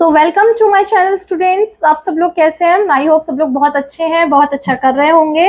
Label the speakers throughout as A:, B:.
A: So welcome to my channel students. आप सब लोग कैसे हैं? आई होप सब लोग बहुत अच्छे हैं, बहुत अच्छा कर रहे होंगे।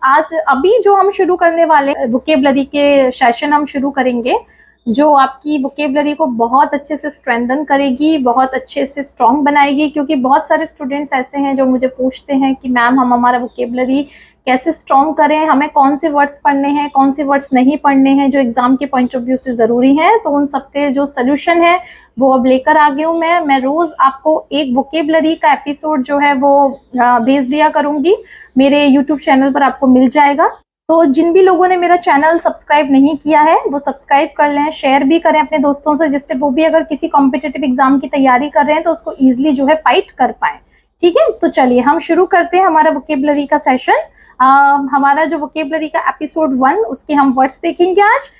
A: आज अभी जो हम शुरू करने वाले वोकेबलरी के सेशन हम शुरू करेंगे, जो आपकी वोकेबलरी को बहुत अच्छे से स्ट्रेंथन करेगी, बहुत अच्छे से स्ट्रॉन्ग बनाएगी। क्योंकि बहुत सारे स्टूडेंट्स ऐसे हैं जो मुझे पूछते हैं कि मैम हम हमारा वोकेबलरी कैसे स्ट्रॉन्ग करें, हमें कौन से वर्ड्स पढ़ने हैं, कौन से वर्ड्स नहीं पढ़ने हैं जो एग्जाम के पॉइंट ऑफ व्यू से जरूरी है। तो उन सबके जो सोल्यूशन है वो अब लेकर आ गई हूँ मैं रोज आपको एक वोकेबलरी का एपिसोड जो है वो भेज दिया करूंगी, मेरे यूट्यूब चैनल पर आपको मिल जाएगा। तो जिन भी लोगों ने मेरा चैनल सब्सक्राइब नहीं किया है वो सब्सक्राइब कर लें, शेयर भी करें अपने दोस्तों से, जिससे वो भी अगर किसी कॉम्पिटिटिव एग्जाम की तैयारी कर रहे हैं तो उसको ईजिली जो है फाइट कर पाए। ठीक है, तो चलिए हम शुरू करते हैं हमारा वोकेबलरी का सेशन। हमारा जो वोकेबलरी का एपिसोड 1 उसके हम वर्ड्स देखेंगे आज।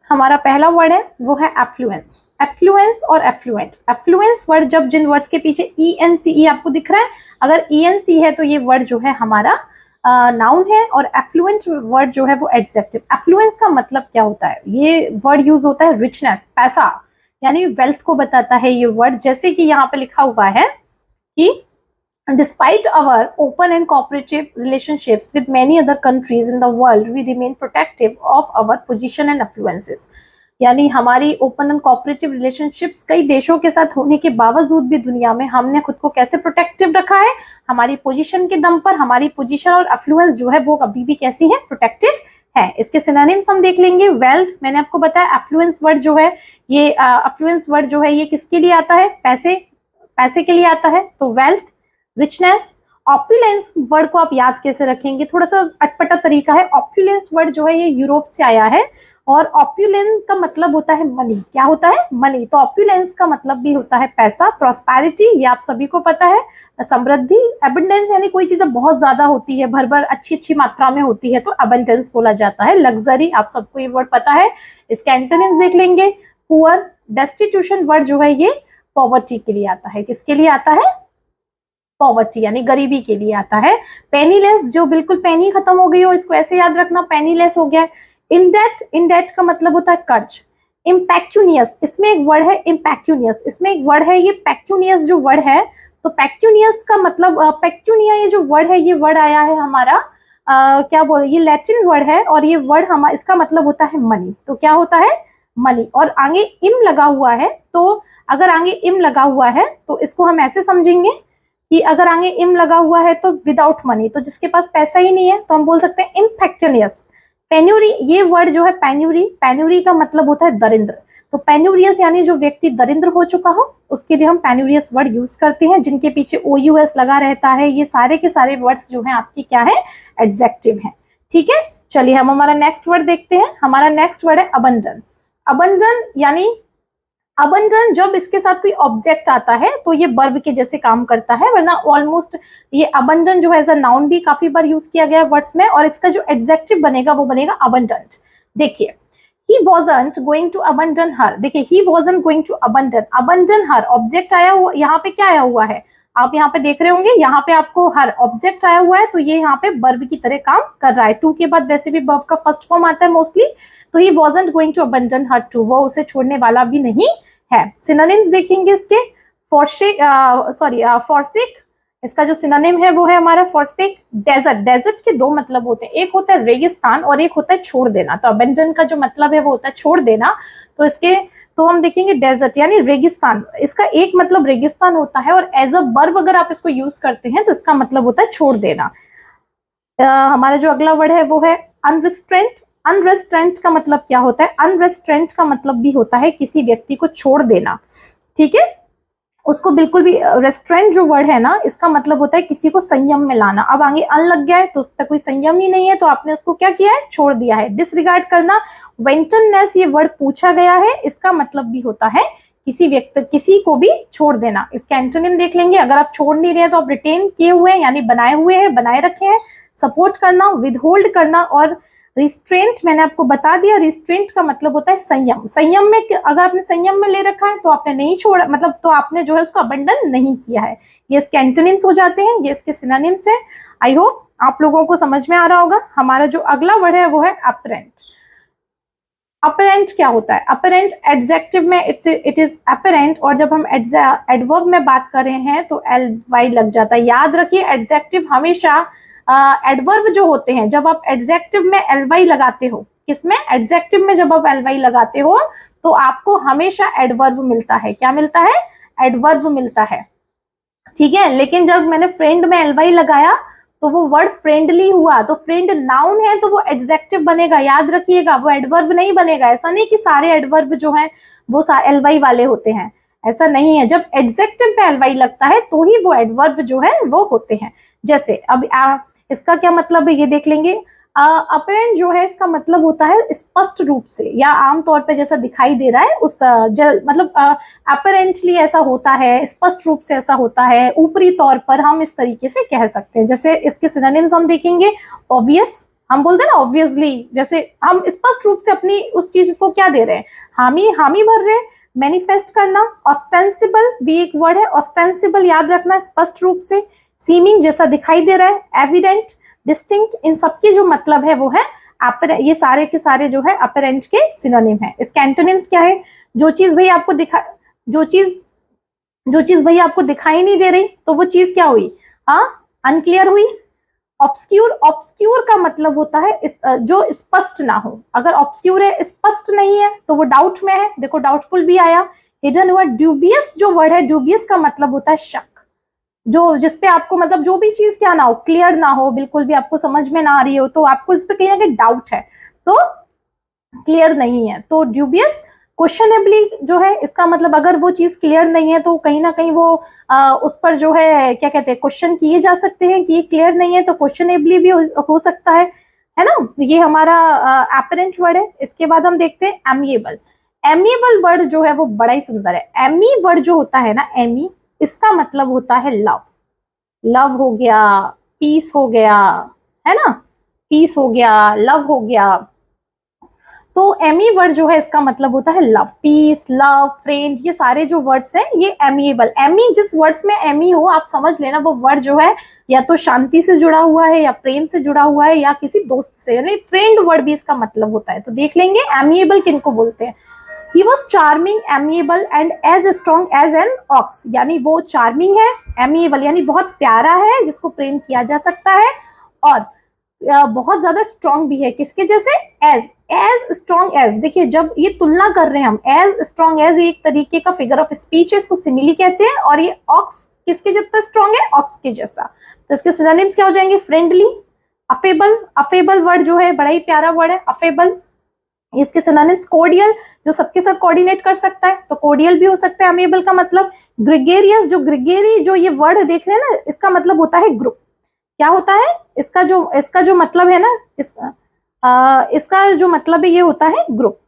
A: हमारा पहला वर्ड है वो है एफ्लुएंस। एफ्लुएंस और एफ्लुएंट। एफ्लुएंस वर्ड जब जिन वर्ड्स के पीछे ENCE आपको दिख रहा है, अगर ENC है तो ये वर्ड जो है हमारा नाउन है, और एफ्लुएंट वर्ड जो है वो एडजेक्टिव। एफ्लुएंस का मतलब क्या होता है? ये वर्ड यूज होता है रिचनेस, पैसा यानी वेल्थ को बताता है ये वर्ड। जैसे कि यहाँ पे लिखा हुआ है कि despite our open and cooperative relationships with many other countries in the world, we remain protective of our position and influences। यानी हमारी ओपन एंड कोऑपरेटिव रिलेशनशिप्स कई देशों के साथ होने के बावजूद भी दुनिया में हमने खुद को कैसे प्रोटेक्टिव रखा है? हमारी पोजीशन के दम पर हमारी पोजीशन और अफ्लुएंस जो है वो अभी भी कैसी है? प्रोटेक्टिव है। इसके सिनोनिम्स हम देख लेंगे। वेल्थ, मैंने आपको बताया अफ्लुएंस वर्ड जो है ये अफ्लुएंस वर्ड जो है ये किसके लिए आता है? पैसे के लिए आता है। तो वेल्थ, रिचनेस। ऑप्युलेंस वर्ड को आप याद कैसे रखेंगे? थोड़ा सा अटपटा तरीका है। ऑप्युलेंस वर्ड जो है ये यूरोप से आया है, और ऑप्युलेंस का मतलब होता है मनी। क्या होता है? मनी। तो ऑप्युलेंस का मतलब भी होता है पैसा, प्रॉस्पेरिटी, ये आप सभी को पता है, समृद्धि। एबंडेंस यानी कोई चीजें बहुत ज्यादा होती है, भर भर अच्छी अच्छी मात्रा में होती है तो अबंडेंस बोला जाता है। लग्जरी, आप सबको ये वर्ड पता है। इसके एंटोनिम्स देख लेंगे। पुअर, डेस्टिट्यूशन वर्ड जो है ये पॉवर्टी के लिए आता है। किसके लिए आता है? पॉवर्टी यानी गरीबी के लिए आता है। पेनीलेस, जो बिल्कुल पेनी खत्म हो गई हो, इसको ऐसे याद रखना, पेनीलेस हो गया। इनडेट, इनडेट का मतलब होता है कर्ज। इम्पैक्यूनियस, इसमें एक वर्ड है इम्पैक्यूनियस, इसमें एक वर्ड है ये पैक्यूनियस जो वर्ड है। तो पैक्यूनियस का मतलब पैक्यूनिया, ये जो वर्ड है ये वर्ड आया है हमारा क्या बोल, ये लैटिन वर्ड है, और ये वर्ड हमारा इसका मतलब होता है मनी। तो क्या होता है? मनी। और आगे इम लगा हुआ है, तो अगर आगे इम लगा हुआ है तो इसको हम ऐसे समझेंगे कि अगर आगे इम लगा हुआ है तो विदाउट मनी, तो जिसके पास पैसा ही नहीं है तो हम बोल सकते हैं इम्पैक्यूनियस। पेन्यूरी, ये वर्ड जो है पेन्यूरी, पेन्यूरी का मतलब होता है दरिद्र। तो पेन्यूरियस यानी जो व्यक्ति दरिद्र हो चुका हो उसके लिए हम पेन्यूरियस वर्ड यूज करते हैं, जिनके पीछे OUS लगा रहता है। ये सारे के सारे वर्ड्स जो हैं आपकी क्या है? एडजेक्टिव हैं। ठीक है, चलिए हम हमारा नेक्स्ट वर्ड देखते हैं। हमारा नेक्स्ट वर्ड है अबंडन। अबंडन यानी अबंडन, जब इसके साथ कोई ऑब्जेक्ट आता है तो ये वर्ब के जैसे काम करता है, वरना ऑलमोस्ट ये अबंडन जो है एज अ नाउन भी काफी बार यूज किया गया है वर्ड्स में, और इसका जो एडजेक्टिव बनेगा वो बनेगा अबंडेंट। देखिए, he wasn't going to abandon her। देखिए, he wasn't going to abandon her, object आया हुआ, यहाँ पे क्या आया हुआ है? आप यहाँ पे देख रहे होंगे, यहाँ पे आपको हर ऑब्जेक्ट आया हुआ है, तो ये यहाँ पे वर्ब की तरह काम कर रहा है। टू के बाद वैसे भी वर्ब का फर्स्ट फॉर्म आता है मोस्टली। तो he wasn't going to abandon her too, वो उसे छोड़ने वाला भी नहीं है। सिनोनिम्स देखेंगे इसके। फॉरसेक, इसका जो सिनोनिम है वो है हमारा फॉरसेक। डेजर्ट, डेजर्ट के दो मतलब होते हैं, एक होता है रेगिस्तान और एक होता है छोड़ देना। तो अबेंडन का जो मतलब है वो होता है छोड़ देना। तो हम देखेंगे डेजर्ट यानी रेगिस्तान, इसका एक मतलब रेगिस्तान होता है, और एज अ वर्ब अगर आप इसको यूज करते हैं तो इसका मतलब होता है छोड़ देना। हमारा जो अगला वर्ड है वो है अनरिस्ट्रेंट। अनरेस्ट्रेंट का मतलब क्या होता है? अनरेस्ट्रेंट का मतलब भी होता है किसी व्यक्ति को छोड़ देना। ठीक है, उसको बिल्कुल भी, रेस्ट्रेंट जो वर्ड है ना इसका मतलब होता है किसी को संयम में लाना। अब आगे अन लग गया है तो उस तक कोई संयम ही नहीं है, तो आपने उसको क्या किया है? छोड़ दिया है। डिसरिगार्ड करना, वेंटननेस, ये वर्ड पूछा गया है, इसका मतलब भी होता है किसी व्यक्ति, किसी को भी छोड़ देना। इसके एंटोनिम देख लेंगे। अगर आप छोड़ नहीं रहे हैं तो आप रिटेन किए हुए हैं यानी बनाए हुए हैं, बनाए रखे हैं। सपोर्ट करना, विदहोल्ड करना, और रिस्ट्रेंट मैंने आपको बता दिया, रिस्ट्रेंट का मतलब होता है संयम। संयम में अगर आपने संयम में ले रखा है तो आपने नहीं छोड़ा, मतलब तो आपने जो है उसको अबंडन नहीं किया है। ये इसके एंटोनिम्स हो जाते हैं, ये इसके सिनोनिम्स है। आई होप आप लोगों को समझ में आ रहा होगा। हमारा जो अगला वर्ड है वो है अपरेंट। अपरेंट क्या होता है? अपरेंट एडजेक्टिव में इट इज अपरेंट, और जब हम एडवर्ब में बात कर रहे हैं तो एल वाई लग जाता है। याद रखिए एडजेक्टिव हमेशा, एडवर्ब जो होते हैं जब आप एडजेक्टिव में एल वाई लगाते हो, किसमें? एडजेक्टिव में जब आप एल वाई लगाते हो तो आपको हमेशा एडवर्ब मिलता है। क्या मिलता है? एडवर्ब मिलता है, ठीक है। लेकिन जब मैंने फ्रेंड में एल वाई लगाया तो वो वर्ड फ्रेंडली हुआ, तो फ्रेंड नाउन है तो वो एडजेक्टिव बनेगा, याद रखिएगा, वो एडवर्ब नहीं बनेगा। ऐसा नहीं कि सारे एडवर्ब जो है वो एल वाई वाले होते हैं, ऐसा नहीं है। जब एडजेक्टिव पे एल वाई लगता है तो ही वो एडवर्ब जो है वो होते हैं। जैसे अब इसका क्या मतलब है ये देख लेंगे। अपरेंट जो है इसका मतलब होता है स्पष्ट रूप से या आमतौर पे जैसा दिखाई दे रहा है उस मतलब अपरेंटली ऐसा होता है, स्पष्ट रूप से ऐसा होता है, ऊपरी तौर पर हम इस तरीके से कह सकते हैं। जैसे इसके सिनोनिम्स हम देखेंगे। ऑब्वियस, हम बोलते हैं ना ऑब्वियसली, जैसे हम स्पष्ट रूप से अपनी उस चीज को क्या दे रहे हैं, हामी हामी भर रहे हैं। मैनिफेस्ट करना, ऑस्टेंसिबल भी एक वर्ड है, ऑस्टेंसिबल याद रखना, स्पष्ट रूप से। सीमिंग जैसा दिखाई दे रहा है, एविडेंट, डिस्टिंक्ट, इन सबके जो मतलब है वो है ये सारे के सारे जो है अपरेंट के सिनोनिम है। इसके एंटोनिम्स क्या है? जो चीज भाई आपको जो चीज भाई आपको दिखाई नहीं दे रही तो वो चीज क्या हुई? हाँ, अनक्लियर हुई। ऑब्सक्यूर, ऑब्सक्यूर का मतलब होता है जो स्पष्ट ना हो। अगर ऑब्सक्यूर है, स्पष्ट नहीं है, तो वो डाउट में है। देखो डाउटफुल भी आया, हिडन हुआ। ड्यूबियस जो वर्ड है, ड्यूबियस का मतलब होता है शक, जो जिसपे आपको मतलब जो भी चीज क्या ना हो, क्लियर ना हो, बिल्कुल भी आपको समझ में ना आ रही हो, तो आपको इस पे कहीं ना कहीं डाउट है, तो क्लियर नहीं है, तो ड्यूबियस। क्वेश्चनेबली जो है इसका मतलब अगर वो चीज क्लियर नहीं है तो कहीं ना कहीं वो उस पर जो है क्या कहते हैं, क्वेश्चन किए जा सकते हैं कि क्लियर नहीं है, तो क्वेश्चनेबली भी हो सकता है ना। ये हमारा अपरेंट वर्ड है। इसके बाद हम देखते हैं एमिएबल। एमिएबल वर्ड जो है वो बड़ा ही सुंदर है। एमी वर्ड जो होता है ना, एमी, इसका मतलब होता है लव। लव हो गया, पीस हो गया, है ना, पीस हो गया, लव हो गया। तो एमी वर्ड जो है इसका मतलब होता है लव, पीस, लव, फ्रेंड, ये सारे जो वर्ड्स हैं ये एमिएबल। एमी, जिस वर्ड्स में एमी हो आप समझ लेना वो वर्ड जो है या तो शांति से जुड़ा हुआ है या प्रेम से जुड़ा हुआ है या किसी दोस्त से, यानी फ्रेंड वर्ड भी इसका मतलब होता है। तो देख लेंगे एमिएबल किनको बोलते हैं। He was charming, amiable and as strong as an ox, यानी वो चार्मिंग है, एमिएबल यानी बहुत प्यारा है जिसको प्रेम किया जा सकता है, और बहुत ज्यादा स्ट्रांग भी है, किसके जैसे? As strong as. देखिए जब ये तुलना कर रहे हैं हम, एज स्ट्रांग एज, ये एक तरीके का फिगर ऑफ स्पीच है, इसको सिमिली कहते हैं, और ये ऑक्स किसके जितना स्ट्रांग है? ऑक्स के जैसा। तो इसके सिनोनिम्स क्या हो जाएंगे? फ्रेंडली, अफेबल, अफेबल वर्ड जो है बड़ा ही प्यारा वर्ड है, अफेबल। इसके सिनोनिम्स कोडियल, जो सबके साथ कोऑर्डिनेट कर सकता है, तो कोडियल भी हो सकता है अमेबल का मतलब। ग्रेगेरियस, जो ग्रेगेरी जो ये वर्ड देख रहे हैं ना, इसका मतलब होता है ग्रुप। क्या होता है इसका जो मतलब है ना, इसका जो मतलब है ये होता है ग्रुप,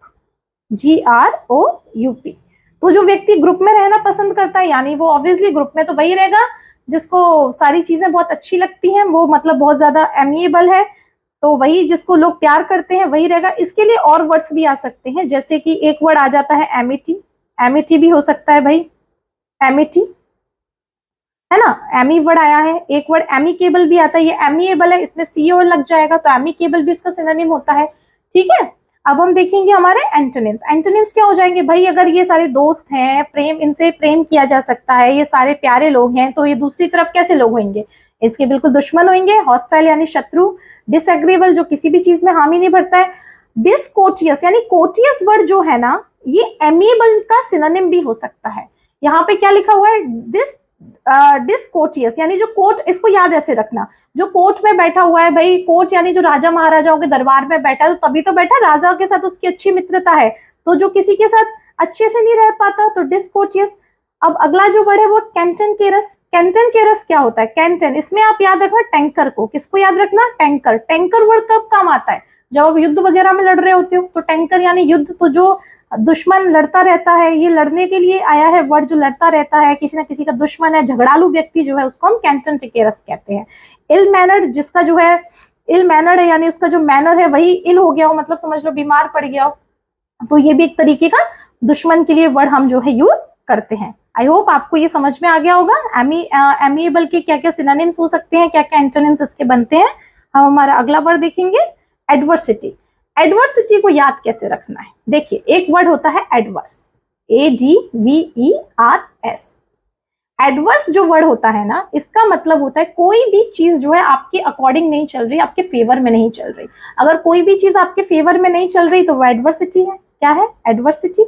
A: GROUP। तो जो व्यक्ति ग्रुप में रहना पसंद करता है, यानी वो ऑब्वियसली ग्रुप में तो वही रहेगा जिसको सारी चीजें बहुत अच्छी लगती हैं, वो मतलब बहुत ज्यादा एमिएबल है, तो वही जिसको लोग प्यार करते हैं वही रहेगा। इसके लिए और वर्ड्स भी आ सकते हैं, जैसे कि एक वर्ड आ जाता है एमिटी, एमिटी भी हो सकता है भाई, एमिटी, है ना, एमी वर्ड आया है। एक वर्ड एमिकेबल भी आता है, ये एमिएबल है, इसमें सी और लग जाएगा, तो एमिकेबल भी इसका सिनोनिम होता है, ठीक है। अब हम देखेंगे हमारे एंटोनिम्स। एंटोनिम्स क्या हो जाएंगे भाई? अगर ये सारे दोस्त हैं, प्रेम, इनसे प्रेम किया जा सकता है, ये सारे प्यारे लोग हैं, तो ये दूसरी तरफ कैसे लोग होंगे? इसके बिल्कुल दुश्मन होंगे, हॉस्टाइल यानी शत्रु, डिसएग्रीबल जो किसी भी चीज में हामी नहीं भरता है, डिसकोर्टियस यानी कोर्टियस वर्ड जो है ना, ये एमिएबल का सिनोनिम भी हो सकता है। यहाँ पे क्या लिखा हुआ है? डिसकोर्टियस यानी जो कोर्ट, इसको याद ऐसे रखना, जो कोर्ट में बैठा हुआ है भाई, कोर्ट यानी जो राजा महाराजाओं के दरबार में बैठा है, तो तभी तो बैठा, राजा के साथ उसकी अच्छी मित्रता है, तो जो किसी के साथ अच्छे से नहीं रह पाता तो डिसकोर्टियस। अब अगला जो वर्ड है वो कैंटन केरस। कैंटन केरस क्या होता है? कैंटन, इसमें आप याद रखना टैंकर को, किसको याद रखना? टैंकर। टैंकर वर्ड कब काम आता है? जब आप युद्ध वगैरह में लड़ रहे होते हो, तो टैंकर यानी युद्ध, तो जो दुश्मन लड़ता रहता है, ये लड़ने के लिए आया है वर्ड, जो लड़ता रहता है, किसी ना किसी का दुश्मन है, झगड़ालू व्यक्ति जो है उसको हम कैंटन टेकेरस कहते हैं। इल मैनर्ड, जिसका जो है इल मैनर्ड है, यानी उसका जो मैनर है वही इल हो गया हो, मतलब समझ लो बीमार पड़ गया हो, तो ये भी एक तरीके का दुश्मन के लिए वर्ड हम जो है यूज करते हैं। आई होप आपको ये समझ में आ गया होगा एमिएबल के क्या क्या सिनोनिम्स हो सकते हैं, क्या क्या एंटोनिम्स इसके बनते हैं। हम हमारा अगला वर्ड देखेंगे एडवर्सिटी। एडवर्सिटी को याद कैसे रखना है, देखिए एक वर्ड होता है एडवर्स, ADVERS। एडवर्स जो वर्ड होता है ना, इसका मतलब होता है कोई भी चीज जो है आपके अकॉर्डिंग नहीं चल रही, आपके फेवर में नहीं चल रही। अगर कोई भी चीज आपके फेवर में नहीं चल रही तो वो एडवर्सिटी है। क्या है एडवर्सिटी?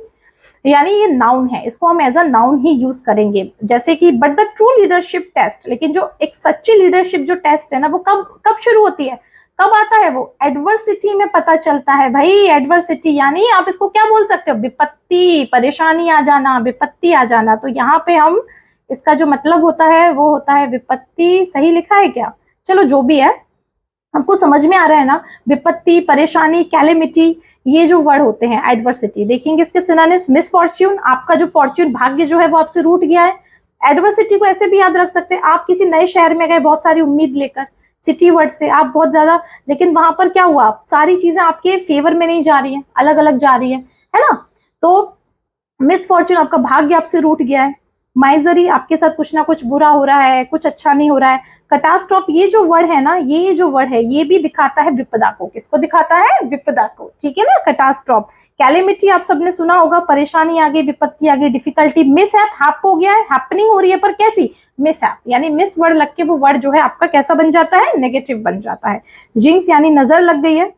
A: यानी ये नाउन है, इसको हम एज अ नाउन ही यूज करेंगे। जैसे कि but the true leadership test, लेकिन जो एक सच्ची लीडरशिप जो टेस्ट है ना, वो कब कब शुरू होती है, कब आता है? वो एडवर्सिटी में पता चलता है भाई। एडवर्सिटी यानी आप इसको क्या बोल सकते हो, विपत्ति, परेशानी आ जाना, विपत्ति आ जाना। तो यहाँ पे हम इसका जो मतलब होता है वो होता है विपत्ति। सही लिखा है क्या? चलो जो भी है, हमको समझ में आ रहा है ना। विपत्ति, परेशानी, कैलेमिटी, ये जो वर्ड होते हैं एडवर्सिटी। देखेंगे इसके सिनोनिम्स, मिसफॉर्च्यून, आपका जो फॉर्च्यून, भाग्य जो है वो आपसे रूठ गया है। एडवर्सिटी को ऐसे भी याद रख सकते हैं, आप किसी नए शहर में गए बहुत सारी उम्मीद लेकर, सिटी वर्ड से आप बहुत ज्यादा, लेकिन वहां पर क्या हुआ, सारी चीजें आपके फेवर में नहीं जा रही है, अलग अलग जा रही है ना। तो मिसफॉर्च्यून, आपका भाग्य आपसे रूठ गया है। माइजरी, आपके साथ कुछ ना कुछ बुरा हो रहा है, कुछ अच्छा नहीं हो रहा है। कटास्ट्रॉफ, ये जो वर्ड है ना, ये जो वर्ड है ये भी दिखाता है विपदा को। किसको दिखाता है? विपदा को, ठीक है ना, कटास्ट्रॉफ। कैलेमिटी आप सबने सुना होगा, परेशानी आ गई, विपत्ति आ गई, डिफिकल्टी। मिस हैप हो गया है, हैपनिंग हो रही है, पर कैसी? मिस हैप, यानी मिस वर्ड लग के वो वर्ड जो है आपका कैसा बन जाता है? नेगेटिव बन जाता है। जिंक्स यानी नजर लग गई है,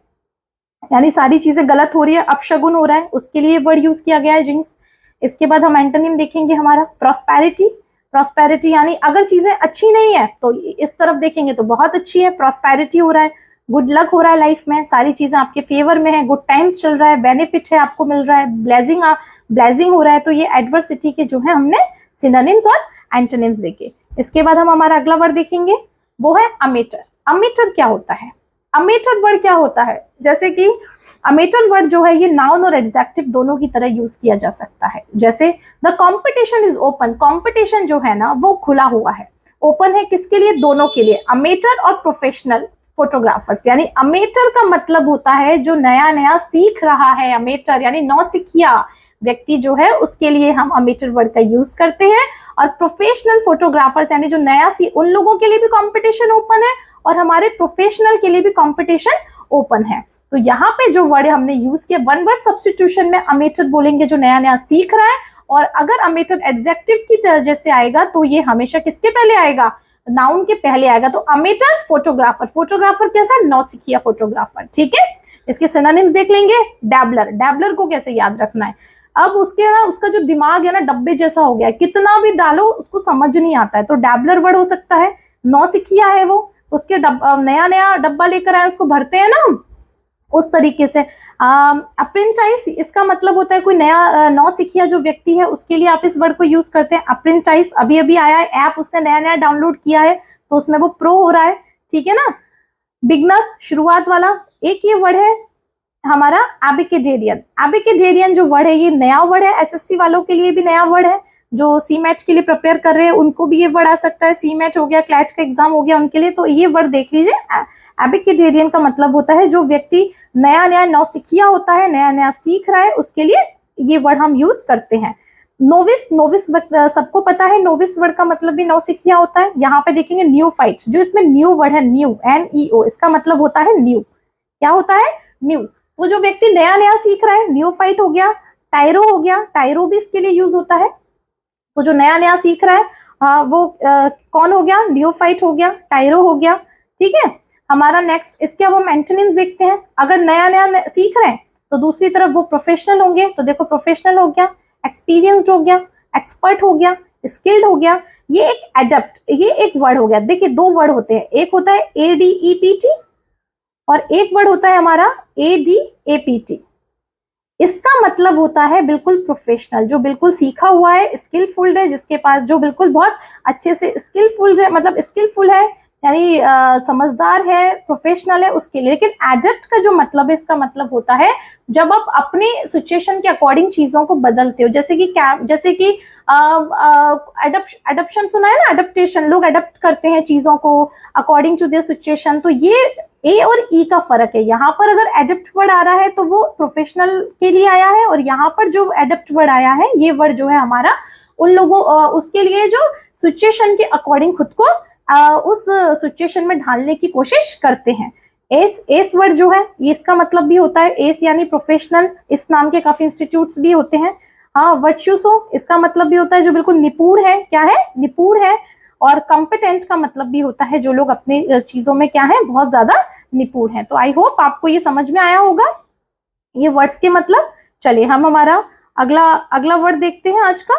A: यानी सारी चीजें गलत हो रही है, अपशगुन हो रहा है, उसके लिए वर्ड यूज किया गया है जिंक्स। इसके बाद हम एंटोनिम देखेंगे हमारा प्रॉस्पेरिटी। प्रॉस्पेरिटी यानी अगर चीजें अच्छी नहीं है तो इस तरफ देखेंगे तो बहुत अच्छी है, प्रॉस्पेरिटी हो रहा है, गुड लक हो रहा है लाइफ में, सारी चीजें आपके फेवर में है, गुड टाइम्स चल रहा है, बेनिफिट है आपको मिल रहा है, ब्लेजिंग हो रहा है। तो ये एडवर्सिटी के जो है हमने सिनोनिम्स और एंटोनिम्स देखे। इसके बाद हम हमारा अगला वर्ड देखेंगे, वो है अमेटर। अमेटर क्या होता है? अमेटर वर्ड क्या होता है? जैसे कि अमेटर वर्ड जो है ये नाउन और एडजेक्टिव दोनों की तरह यूज किया जा सकता है। जैसे the competition is open, competition जो है ना वो खुला हुआ है। ओपन है किसके लिए? दोनों के लिए, अमेटर और प्रोफेशनल फोटोग्राफर्स। यानी अमेटर का मतलब होता है जो नया नया सीख रहा है, अमेटर यानी नौसिखिया व्यक्ति जो है उसके लिए हम अमेटर वर्ड का यूज करते हैं। और प्रोफेशनल फोटोग्राफर्स यानी जो नया उन लोगों के लिए भी कंपटीशन ओपन है और हमारे प्रोफेशनल के लिए भी कंपटीशन ओपन है। तो यहाँ पे जो वर्ड हमने यूज किया, वन वर्ड सब्स्टिट्यूशन में अमेटर बोलेंगे जो नया नया सीख रहा है। और अगर अमेटर एडजेक्टिव की तरह से आएगा तो ये हमेशा किसके पहले आएगा? नाउन के पहले आएगा। तो अमेटर फोटोग्राफर, फोटोग्राफर कैसा? नौसिखिया फोटोग्राफर, ठीक है। इसके सिनोनिम्स देख लेंगे। डैबलर, डैबलर को कैसे याद रखना है? अब उसके ना उसका जो दिमाग है ना डब्बे जैसा हो गया है, कितना भी डालो उसको समझ नहीं आता है, तो डैबलर वर्ड हो सकता है। नौसिखिया है वो, उसके नया नया डब्बा लेकर आए, उसको भरते हैं ना उस तरीके से। अप्रेंटाइज, इसका मतलब होता है कोई नया नौसिखिया जो व्यक्ति है उसके लिए आप इस वर्ड को यूज करते हैं। अप्रेंटाइज अभी अभी आया है ऐप, उसने नया नया डाउनलोड किया है तो उसमें वो प्रो हो रहा है, ठीक है ना। बिगनर, शुरुआत वाला। एक ये वर्ड है हमारा एबिकेडेरियन। एबिकेडेरियन जो वर्ड है ये नया वर्ड है, एसएससी वालों के लिए भी नया वर्ड है, जो सीमेट के लिए प्रिपेयर कर रहे हैं उनको भी ये वर्ड आ सकता है। सीमेट हो गया, क्लैट का एग्जाम हो गया उनके लिए, तो ये वर्ड देख लीजिए। एबिकेडेरियन का मतलब होता है जो व्यक्ति नया नया नौसिखिया होता है, नया नया सीख रहा है, उसके लिए ये वर्ड हम यूज करते हैं। नोविस, नोविस सबको पता है, नोविस वर्ड का मतलब भी नौसिखिया होता है। यहाँ पे देखेंगे न्यू फाइट, जो इसमें न्यू वर्ड है, न्यू NEO, इसका मतलब होता है न्यू। क्या होता है? न्यू। वो जो व्यक्ति नया नया सीख रहा है, न्यू फाइट हो गया। टायरो हो गया, टायरो भी इसके लिए यूज होता है। तो जो नया नया सीख रहा है वो कौन हो गया? न्यूफाइट हो गया, टायरो हो गया, ठीक है। हमारा नेक्स्ट, इसके अब हम एंटोनिम्स देखते हैं। अगर नया नया सीख रहे हैं तो दूसरी तरफ वो प्रोफेशनल होंगे, तो देखो प्रोफेशनल हो गया, एक्सपीरियंस्ड हो गया, एक्सपर्ट हो गया, स्किल्ड हो गया। ये एक एडप्ट, ये एक वर्ड हो गया। देखिए दो वर्ड होते हैं, एक होता है ADEPT और एक वर्ड होता है हमारा ADAPT। इसका मतलब होता है बिल्कुल प्रोफेशनल, जो बिल्कुल सीखा हुआ है, स्किलफुल है, जिसके पास जो बिल्कुल बहुत अच्छे से स्किलफुल है, मतलब स्किलफुल है यानी समझदार है, प्रोफेशनल है, उसके लिए। लेकिन एडप्ट का जो मतलब है, इसका मतलब होता है जब आप अपने सिचुएशन के अकॉर्डिंग चीजों को बदलते हो। जैसे कि एडप्शन सुना है ना, अडेप्टेशन, लोग अडेप्ट करते हैं चीजों को अकॉर्डिंग टू देयर सिचुएशन। तो ये ए और ई का फर्क है। यहाँ पर अगर एडप्ट वर्ड आ रहा है तो वो प्रोफेशनल के लिए आया है, और यहाँ पर जो एडप्ट वर्ड आया है ये वर्ड जो है हमारा उन लोगों उसके लिए जो सिचुएशन के अकॉर्डिंग खुद को उस सिचुएशन में ढालने की कोशिश करते हैं। एस, एस वर्ड जो है ये इसका मतलब भी होता है एस यानी प्रोफेशनल, इस नाम के काफी इंस्टीट्यूट्स भी होते हैं। हाँ, वर्चुसो इसका मतलब भी होता है जो बिल्कुल निपुण है, क्या है, निपुण है। और कॉम्पिटेंट का मतलब भी होता है जो लोग अपनी चीजों में क्या है, बहुत ज्यादा निपुण है। तो आई होप आपको ये समझ में आया होगा ये वर्ड्स के मतलब। चलिए हम हमारा अगला अगला वर्ड देखते हैं आज का।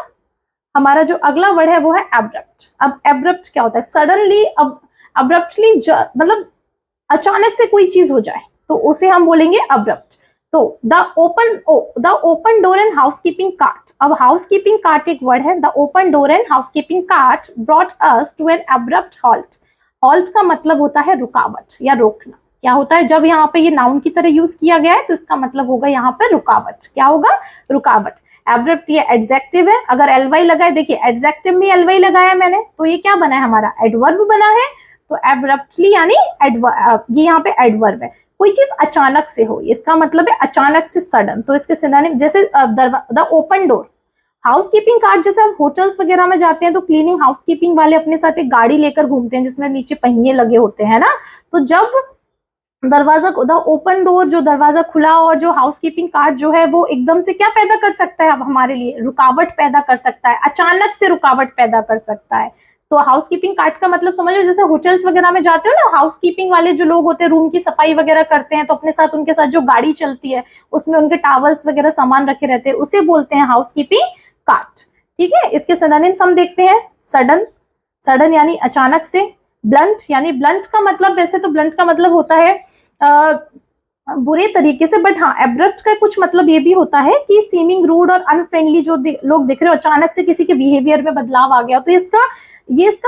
A: हमारा जो अगला वर्ड है वो है एब्रप्ट। अब एब्रप्ट क्या होता है, सडनली, अब अब्रप्टली मतलब अचानक से कोई चीज हो जाए तो उसे हम बोलेंगे अब्रप्ट। तो the open door and housekeeping cart. अब हाउसकीपिंग कार्ट एक वर्ड है। The open door and housekeeping cart brought us to an abrupt halt. Halt का मतलब होता है रुकावट या रोकना। क्या होता है, जब यहाँ पे ये नाउन की तरह यूज किया गया है तो इसका मतलब होगा यहाँ पे रुकावट। क्या होगा, रुकावट। एब्रप्ट ये एडजेक्टिव है, अगर एलवाई लगा है, देखिए एडजेक्टिव में एलवाई लगाया मैंने तो ये क्या बना है, हमारा एडवर्ब बना है। तो एब्रप्टली यानी ये यहाँ पे एडवर्ब है, कोई चीज अचानक से हो, इसका मतलब है अचानक से, सडन। तो इसके सिनोनिम जैसे the open door, housekeeping cart, जैसे हम होटल्स वगैरह में जाते हैं तो क्लीनिंग हाउसकीपिंग वाले अपने साथ एक गाड़ी लेकर घूमते हैं जिसमें नीचे पहिए लगे होते हैं ना। तो जब दरवाजा, द ओपन डोर, जो दरवाजा खुला, और जो हाउसकीपिंग कार्ट जो है वो एकदम से क्या पैदा कर सकता है, अब हमारे लिए रुकावट पैदा कर सकता है, अचानक से रुकावट पैदा कर सकता है। तो हाउसकीपिंग कार्ट का मतलब समझो, जैसे होटल्स वगैरह में जाते हो ना, हाउसकीपिंग वाले जो लोग होते हैं रूम की सफाई वगैरह करते हैं, तो अपने साथ उनके साथ जो गाड़ी चलती है उसमें उनके टॉवल्स वगैरह सामान रखे रहते हैं, उसे बोलते हैं हाउसकीपिंग कार्ट। ठीक है, इसके सिनोनिम्स हम देखते हैं। सडन, सडन यानी अचानक से। ब्लंट यानी, ब्लंट का मतलब, वैसे तो ब्लंट का मतलब होता है बुरे तरीके से, बट हाँ एब्रप्ट का कुछ मतलब ये भी होता है कि सीमिंग रूड और अनफ्रेंडली जो लोग दिख रहे हो, अचानक से किसी के बिहेवियर में बदलाव आ गया, तो इसका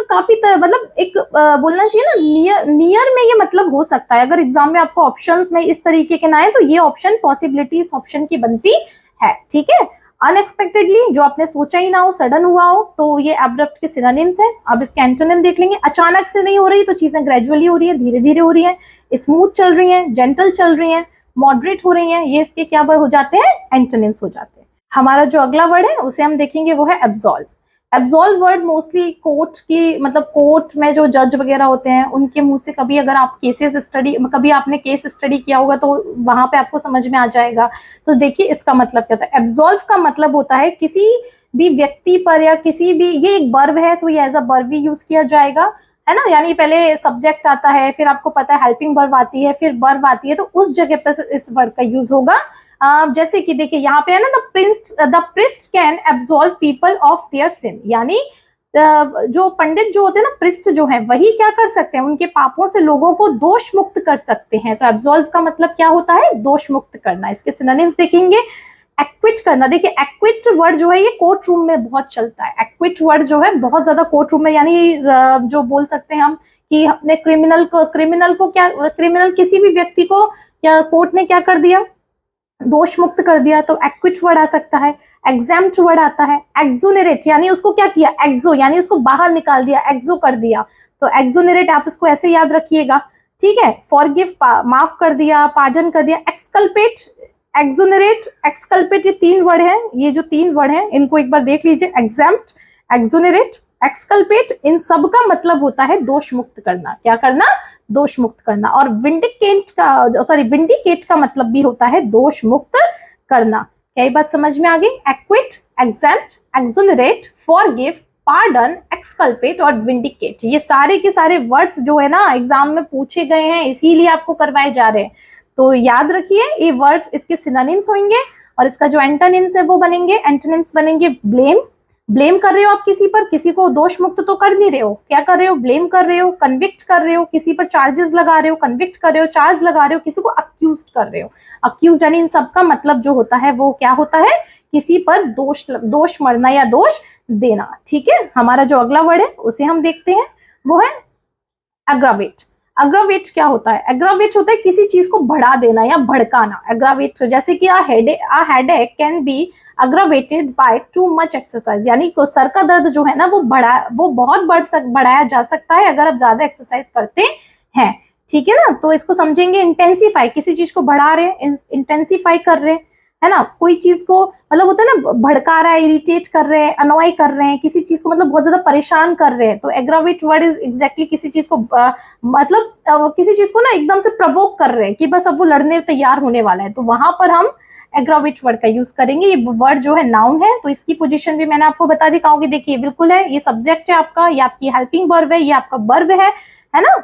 A: काफी मतलब एक बोलना चाहिए ना, नियर में ये मतलब हो सकता है। अगर एग्जाम में आपको ऑप्शंस में इस तरीके के ना आए तो ये ऑप्शन, पॉसिबिलिटी इस ऑप्शन की बनती है। ठीक है, अनएक्सपेक्टेडली, जो आपने सोचा ही ना हो, सडन हुआ हो, तो ये एब्रप्ट के सिनोनिम्स है। अब इसके एंटोनिम देख लेंगे। अचानक से नहीं हो रही तो चीजें ग्रेजुअली हो रही है, धीरे धीरे हो रही है। स्मूथ चल रही है, जेंटल चल रही है, मॉडरेट हो रही है, ये इसके क्या हो जाते हैं, एंटोनिम्स हो जाते हैं। हमारा जो अगला वर्ड है उसे हम देखेंगे वो है absolve. Absolve word mostly court की, मतलब कोर्ट में जो जज वगैरह होते हैं उनके मुंह से, कभी अगर आप केसेस स्टडी, कभी आपने केस स्टडी किया होगा तो वहां पे आपको समझ में आ जाएगा। तो देखिए इसका मतलब क्या होता है। एब्सॉल्व का मतलब होता है किसी भी व्यक्ति पर या किसी भी, ये एक वर्ब है तो ये एज अ वर्ब भी यूज किया जाएगा, है ना। यानी पहले सब्जेक्ट आता है, फिर आपको पता है हेल्पिंग वर्ब आती है, फिर वर्ब आती है, तो उस जगह पर इस वर्ड का यूज होगा। जैसे कि देखिए यहाँ पे है ना, the priest can absolve people of their sin. यानी जो पंडित जो होते हैं ना, प्रिस्ट जो है, वही क्या कर सकते हैं, उनके पापों से लोगों को दोष मुक्त कर सकते हैं। तो एब्सॉल्व का मतलब क्या होता है, दोष मुक्त करना। इसके सिनोनिम्स देखेंगे। एक्विट करना, देखिए एक्विट वर्ड जो है ये कोर्ट रूम में बहुत चलता है। एक्विट वर्ड जो है बहुत ज्यादा कोर्ट रूम में, यानी जो बोल सकते हैं हम कि अपने क्रिमिनल को क्या, क्रिमिनल किसी भी व्यक्ति को क्या कोर्ट ने क्या कर दिया, दोष मुक्त कर दिया, तो एक्विट वर्ड आ सकता है। एग्जेम्प्ट वर्ड आता है। एक्सोनरेट यानी उसको क्या किया, एक्सो यानी उसको बाहर निकाल दिया, एक्सो कर दिया। तो एक्सोनरेट आप इसको ऐसे याद रखिएगा। ठीक है, फॉरगिव माफ कर दिया, पार्डन कर दिया। एक्सकल्पेट, एक्सोनरेट, एक्सकल्पेट, ये तीन वर्ड हैं, ये जो तीन वर्ड हैं इनको एक बार देख लीजिए। एग्जेम्प्ट, एक्सोनरेट, एक्सकल्पेट, इन सब का मतलब होता है दोष मुक्त करना। क्या करना, दोष मुक्त करना। और विंडिकेट का मतलब भी होता है दोष मुक्त करना। क्या ये बात समझ में आ गई। Acquit, exempt, exonerate, forgive, pardon, exculpate और विंडिकेट, ये सारे के सारे वर्ड्स जो है ना एग्जाम में पूछे गए हैं, इसीलिए आपको करवाए जा रहे हैं। तो याद रखिए ये वर्ड्स, इसके सिनोनिम्स होंगे और इसका जो एंटोनिम्स है वो बनेंगे। एंटोनिम्स बनेंगे ब्लेम, ब्लेम कर रहे हो आप किसी पर, किसी को दोष मुक्त तो कर नहीं रहे हो, क्या कर रहे हो, ब्लेम कर रहे हो। कन्विक्ट कर रहे हो, किसी पर चार्जेस लगा रहे हो, कन्विक्ट कर रहे हो, चार्ज लगा रहे हो, किसी को अक्यूज कर रहे हो। अक्यूज यानी इन सब का मतलब जो होता है वो क्या होता है, किसी पर दोष मरना या दोष देना। ठीक है, हमारा जो अगला वर्ड है उसे हम देखते हैं, वो है एग्रावेट। एग्रावेट क्या होता है, एग्रावेट होता है किसी चीज को बढ़ा देना या भड़काना। एग्रावेट जैसे कि a headache can be aggravated by too much exercise, यानी सर का दर्द जो है ना वो बहुत बढ़ाया जा सकता है अगर आप ज्यादा एक्सरसाइज करते हैं। ठीक है ना, तो इसको समझेंगे इंटेंसिफाई, किसी चीज को बढ़ा रहे हैं, इंटेंसिफाई कर रहे हैं। है ना। कोई चीज को मतलब होता है ना, भड़का रहा है, इरिटेट कर रहे हैं, अनॉय कर रहे हैं, किसी चीज को मतलब बहुत ज्यादा परेशान कर रहे हैं, तो एग्रावेट वर्ड इज एग्जैक्टली किसी चीज को मतलब किसी चीज को ना एकदम से प्रवोक कर रहे हैं कि बस अब वो लड़ने तैयार होने वाला है, तो वहां पर हम एग्रावेट वर्ड का यूज करेंगे। ये वर्ड जो है नाउन है, तो इसकी पोजीशन भी मैंने आपको बता दी, कहूंगी देखिए बिल्कुल है, ये सब्जेक्ट है आपका, ये आपकी हेल्पिंग वर्ब है, ये आपका वर्ब है ना।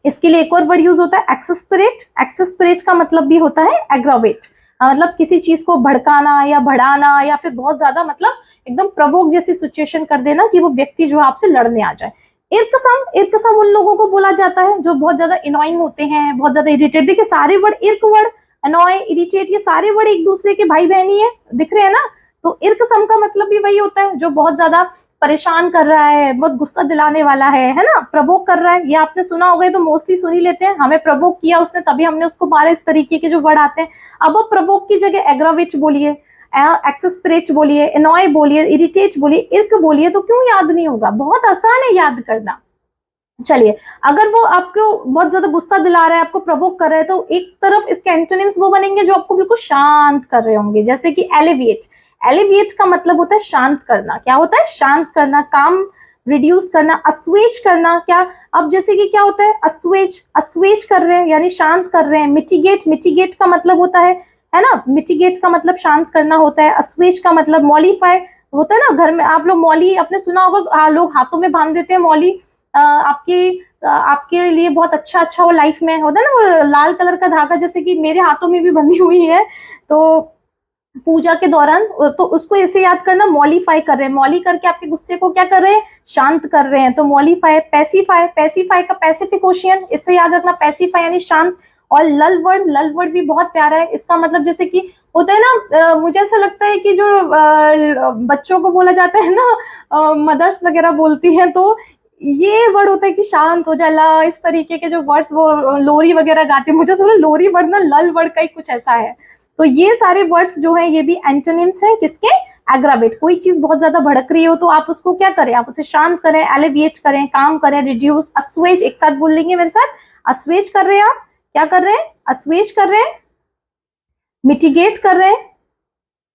A: इसके लिए एक और वर्ड यूज होता है एक्सेस्परेट। एक्सेस्परेट का मतलब भी होता है एग्रावेट, मतलब किसी चीज को भड़काना या बढ़ाना या फिर बहुत ज्यादा मतलब एकदम प्रवोक जैसी सिचुएशन कर देना कि वो व्यक्ति जो है आपसे लड़ने आ जाए। इर्कसम, इर्कसम उन लोगों को बोला जाता है जो बहुत ज्यादा इनॉइंग होते हैं, बहुत ज्यादा इरिटेट। देखिए सारे वर्ड, इर्क वर्ड, अनॉय, इरिटेट, ये सारे वर्ड एक दूसरे के भाई बहनी है, दिख रहे हैं ना। तो इर्कसम का मतलब भी वही होता है जो बहुत ज्यादा परेशान कर रहा है, बहुत गुस्सा दिलाने वाला है ना, प्रवोक कर रहा है। ये आपने सुना होगा, तो मोस्टली सुन ही लेते हैं, हमें प्रवोक किया उसने तभी हमने उसको मारा, इस तरीके के जो वर्ड आते हैं। अब आप प्रवोक की जगह एग्रावेट बोलिए, एक्सेस्परेट बोलिए, एनॉय बोलिए, इरिटेट बोलिए, इर्क बोलिए, तो क्यों याद नहीं होगा, बहुत आसान है याद करना। चलिए, अगर वो आपको बहुत ज्यादा गुस्सा दिला रहा है, आपको प्रवोक कर रहा है, तो एक तरफ इसके एंटोनिम्स वो बनेंगे जो आपको बिल्कुल शांत कर रहे होंगे, जैसे कि एलिविएट। एलिविएट का मतलब होता है शांत करना। क्या होता है? शांत करना, काम रिड्यूस करना। अस्वेज करना, क्या, अब जैसे कि क्या होता है, अस्वेज, अस्वेज कर रहे हैं यानी शांत कर रहे हैं। मिटिगेट, मिटिगेट का मतलब होता है ना, मिटिगेट का मतलब शांत करना होता है। अस्वेज का मतलब मॉलिफाई होता है ना, घर में आप लोग मौली आपने सुना होगा, लोग हाथों में बांध देते हैं मौली, आपके लिए बहुत अच्छा अच्छा वो लाइफ में होता है ना, वो लाल कलर का धागा, जैसे कि मेरे हाथों में भी बंधी हुई है, तो पूजा के दौरान, तो उसको ऐसे याद करना, मॉलिफाई कर रहे हैं, मॉली करके आपके गुस्से को क्या कर रहे हैं, शांत कर रहे हैं, तो मॉलिफाई। पैसिफाई, पैसिफाई का पैसिफिक ओशियन, इससे याद रखना, पैसिफाई यानी शांत। और लल वर्ड, लल वर्ड भी बहुत प्यारा है, इसका मतलब जैसे कि होता है ना, मुझे ऐसा लगता है कि जो बच्चों को बोला जाता है ना, मदर्स वगैरह बोलती हैं, तो ये वर्ड होता है कि शांत हो जा, ला, इस तरीके के जो वर्ड्स वो लोरी वगैरह गाते हैं, मुझे ऐसा लोरी वर्ड ना लल वर्ड का ही कुछ ऐसा है। तो ये सारे वर्ड्स जो है ये भी एंटोनिम्स हैं किसके, एग्रावेट। कोई चीज बहुत ज्यादा भड़क रही हो तो आप उसको क्या करें, आप उसे शांत करें, एलिविएट करें, काम करें, रिड्यूस, अस्वेज, एक साथ बोल लेंगे मेरे साथ, अस्वेज कर रहे हैं आप, क्या कर रहे हैं, अस्वेज कर रहे हैं, मिटिगेट कर रहे हैं,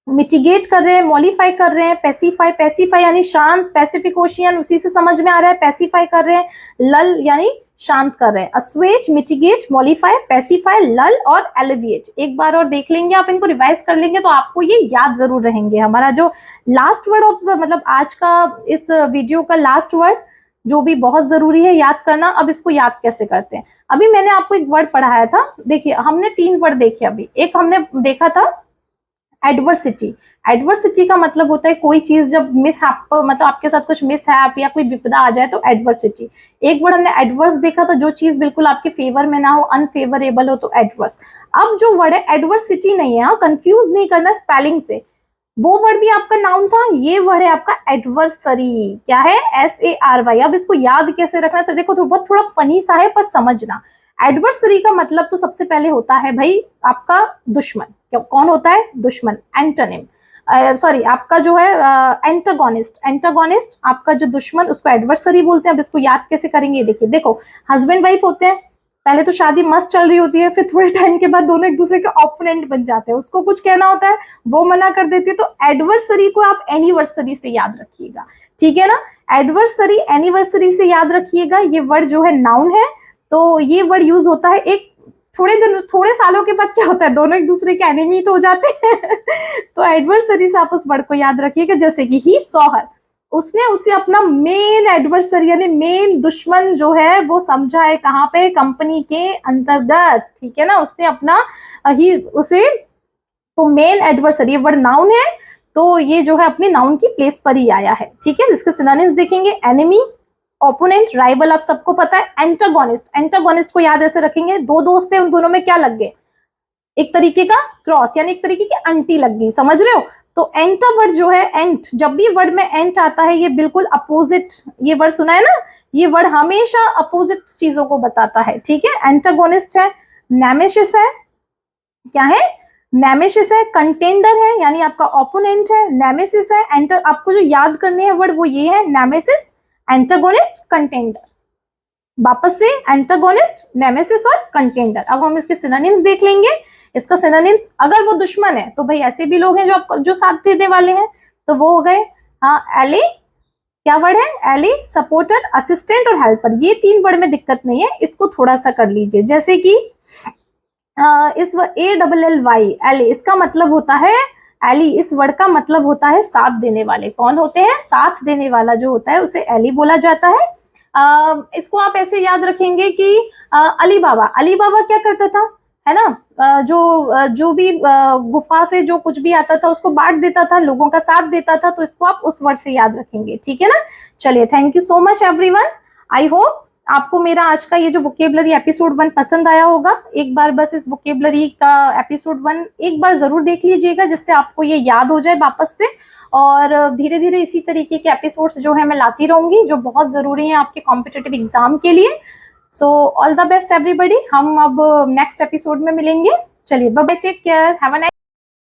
A: मिटिगेट कर रहे हैं, मॉलिफाई कर रहे हैं, पैसिफाई, पैसिफाई यानी शांत, पैसिफिक ओशियन उसी से समझ में आ रहा है, पैसिफाई कर रहे हैं, लल यानी शांत कर रहे हैं, अस्वेज, मिटिगेट, मॉलिफाई, पैसिफाई, लल और एलिविएट। एक बार और देख लेंगे, आप इनको रिवाइज कर लेंगे तो आपको ये याद जरूर रहेंगे। हमारा जो लास्ट वर्ड ऑफ मतलब आज का इस वीडियो का लास्ट वर्ड जो भी बहुत जरूरी है याद करना, अब इसको याद कैसे करते हैं। अभी मैंने आपको एक वर्ड पढ़ाया था, देखिए हमने 3 वर्ड देखे अभी। एक हमने देखा था एडवर्सिटी। एडवर्सिटी का मतलब होता है कोई चीज जब मतलब आपके साथ कुछ मिसहैप या कोई विपदा आ जाए तो एडवर्सिटी। एक वर्ड हमने एडवर्स देखा था, जो चीज बिल्कुल आपके फेवर में ना हो, अनफेवरेबल हो, तो एडवर्स। अब जो वर्ड है एडवर्सिटी नहीं है, कंफ्यूज नहीं करना स्पेलिंग से, वो वर्ड भी आपका नाउन था, ये वर्ड है आपका एडवर्सरी। क्या है? SARY। अब इसको याद कैसे रखना, तो देखो तो बहुत थोड़ा फनी सा है पर समझना। एडवर्सरी का मतलब तो सबसे पहले होता है भाई आपका दुश्मन। कौन होता है? दुश्मन, एंटोनिम, सॉरी आपका जो है एंटागोनिस्ट। एंटागोनिस्ट आपका जो दुश्मन, उसको एडवर्सरी बोलते हैं। अब इसको याद कैसे करेंगे, देखिए, देखो हस्बैंड वाइफ होते हैं, पहले तो शादी मस्त चल रही होती है, फिर थोड़े टाइम के बाद दोनों एक दूसरे के ऑपोनेंट बन जाते हैं, उसको कुछ कहना होता है, वो मना कर देती है, तो एडवर्सरी को आप एनिवर्सरी से याद रखिएगा, ठीक है ना। एडवर्सरी, एनिवर्सरी से याद रखिएगा। ये वर्ड जो है नाउन है, तो ये वर्ड यूज होता है एक थोड़े सालों के बाद क्या होता है, दोनों एक दूसरे के एनिमी तो हो जाते हैं तो एडवर्सरी से आप उस वर्ड को याद रखिएगा, जैसे कि ही सॉ हर, उसने उसे अपना मेन एडवर्सरी यानी मेन दुश्मन जो है वो समझा है, कहाँ पे, कंपनी के अंतर्गत, ठीक है ना। उसने अपना ही उसे, तो मेन एडवर्सरी वर्ड नाउन है, तो ये जो है अपनी नाउन की प्लेस पर ही आया है, ठीक है। इसके सिनोनिम्स देखेंगे, एनिमी, ओपोनेंट, राइवल आप सबको पता है। एंटागोनिस्ट, एंटागोनिस्ट को याद ऐसे रखेंगे, दो दोस्त थे, उन दोनों में क्या लग गए, एक तरीके का क्रॉस यानी एक तरीके की अंटी लग गई, समझ रहे हो। तो एंटा वर्ड जो है, एंट, जब भी वर्ड में एंट आता है ये बिल्कुल अपोजिट, ये वर्ड सुना है ना, ये वर्ड हमेशा अपोजिट चीजों को बताता है, ठीक है। एंटागोनिस्ट है, नेमेसिस है, क्या है, नेमेसिस है, कंटेंडर है यानी आपका ओपोनेंट है, नेमेसिस है, एंटर, आपको जो याद करने हैं वर्ड वो ये है, नेमेसिस, एंटागोनिस्ट, कंटेंडर। वापस से, एंटागोनिस्ट, नेमेसिस और कंटेंडर। अब हम इसके सिनोनिम्स देख लेंगे। इसका सिनोनिम्स, अगर वो दुश्मन है तो भाई ऐसे भी लोग हैं जो आपको जो साथ देने वाले हैं, तो वो हो गए। हाँ, एली क्या वर्ड है, एली, सपोर्टर, असिस्टेंट और हेल्पर। ये 3 वर्ड में दिक्कत नहीं है, इसको थोड़ा सा कर लीजिए। जैसे कि इस ALLY, एली, इसका मतलब होता है, एली इस वर्ड का मतलब होता है साथ देने वाले। कौन होते हैं, साथ देने वाला जो होता है उसे एली बोला जाता है। इसको आप ऐसे याद रखेंगे कि अली बाबा, अली बाबा क्या करता था, है ना, जो भी गुफा से जो कुछ भी आता था उसको बांट देता था, लोगों का साथ देता था, तो इसको आप उस वर्ड से याद रखेंगे, ठीक है ना। चलिए, thank you so much everyone. I hope आपको मेरा आज का ये जो वोकेबलरी एपिसोड 1 पसंद आया होगा। एक बार बस इस वोकेबलरी का एपिसोड 1 एक बार जरूर देख लीजिएगा, जिससे आपको ये याद हो जाए वापस से। और धीरे धीरे इसी तरीके के एपिसोड्स जो है मैं लाती रहूंगी, जो बहुत जरूरी है आपके कॉम्पिटिटिव एग्जाम के लिए। So all the best everybody. हम अब नेक्स्ट एपिसोड में मिलेंगे। चलिए, bye bye, take care, have a nice